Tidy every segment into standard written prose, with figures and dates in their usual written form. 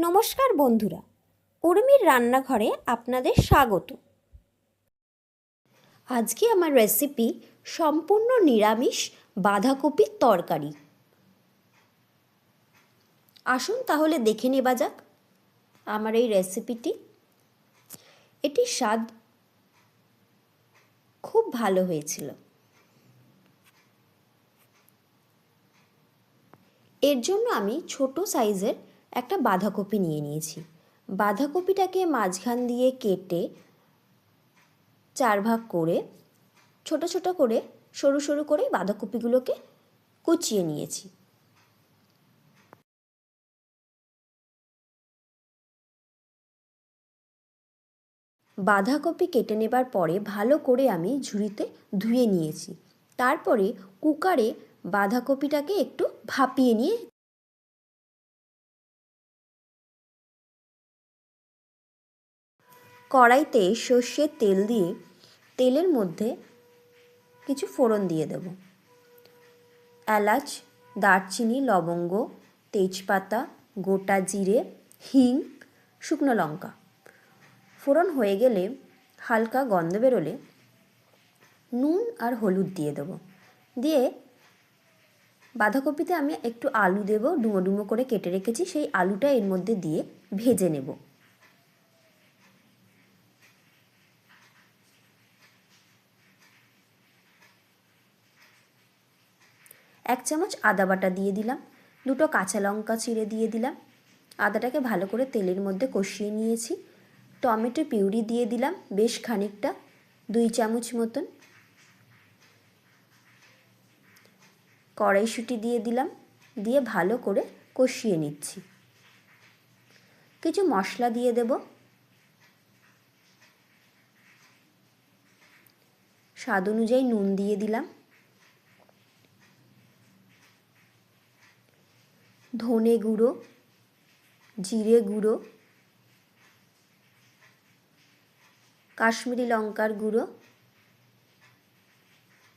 নমস্কার বন্ধুরা, উর্মির রান্নাঘরে আপনাদের স্বাগত। আজকে আমার রেসিপি সম্পূর্ণ নিরামিষ বাঁধাকপির তরকারি। আসুন তাহলে দেখে নেওয়া যাক আমার এই রেসিপিটি। এটির স্বাদ খুব ভালো হয়েছিল। এর জন্য আমি ছোট সাইজের একটা বাঁধাকপি নিয়েছি। বাঁধাকপিটাকে মাঝখান দিয়ে কেটে 4 ভাগ করে ছোট ছোট করে সরু সরু করে বাঁধাকপিগুলোকে কুচিয়ে নিয়েছি। বাঁধাকপি কেটে নেবার পরে ভালো করে আমি ঝুড়িতে ধুয়ে নিয়েছি। তারপরে কুকারে বাঁধাকপিটাকে একটু ভাপিয়ে নিয়ে কড়াইতে সর্ষের তেল দিয়ে তেলের মধ্যে কিছু ফোড়ন দিয়ে দেব। এলাচ, দারচিনি, লবঙ্গ, তেজপাতা, গোটা জিরে, হিং, শুকনো লঙ্কা। ফোড়ন হয়ে গেলে হালকা গন্ধ বেরোলে নুন আর হলুদ দিয়ে দেবো। দিয়ে বাঁধাকপিতে আমি একটু আলু দেব, ডুমো ডুমো করে কেটে রেখেছি। সেই আলুটা এর মধ্যে দিয়ে ভেজে নেব। এক চামচ আদা বাটা দিয়ে দিলাম, 2টো কাঁচা লঙ্কা চিড়ে দিয়ে দিলাম। আদাটাকে ভালো করে তেলের মধ্যে কষিয়ে নিয়েছি। টমেটো পিউরি দিয়ে দিলাম বেশ খানিকটা, 2 চামচ মতন। কড়াইশুঁটি দিয়ে দিলাম, দিয়ে ভালো করে কষিয়ে নিচ্ছি। কিছু মশলা দিয়ে দেব। স্বাদ অনুযায়ী নুন দিয়ে দিলাম। ধনে গুঁড়ো, জিরে গুঁড়ো, কাশ্মীরি লঙ্কার গুঁড়ো,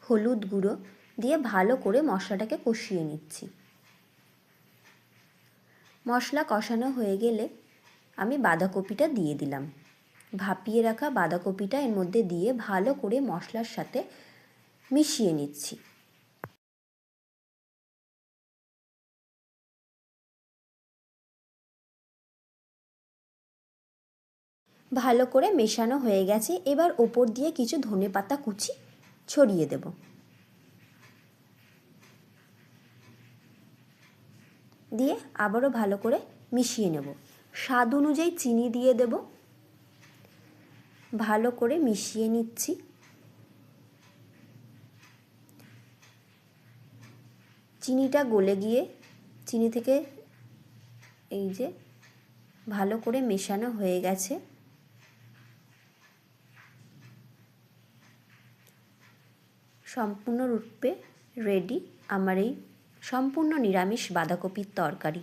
হলুদ গুঁড়ো দিয়ে ভালো করে মশলাটাকে কষিয়ে নিচ্ছি। মশলা কষানো হয়ে গেলে আমি বাঁধাকপিটা দিয়ে দিলাম। ভাপিয়ে রাখা বাঁধাকপিটা এর মধ্যে দিয়ে ভালো করে মশলার সাথে মিশিয়ে নিচ্ছি। ভালো করে মেশানো হয়ে গেছে। এবার ওপর দিয়ে কিছু ধনেপাতা কুচি ছড়িয়ে দেব। দিয়ে আবারও ভালো করে মিশিয়ে নেব। স্বাদ অনুযায়ী চিনি দিয়ে দেব। ভালো করে মিশিয়ে নিচ্ছি। চিনিটা গলে গিয়ে চিনি থেকে এই যে ভালো করে মেশানো হয়ে গেছে। সম্পূর্ণরূপে রেডি আমার এই সম্পূর্ণ নিরামিষ বাঁধাকপির তরকারি।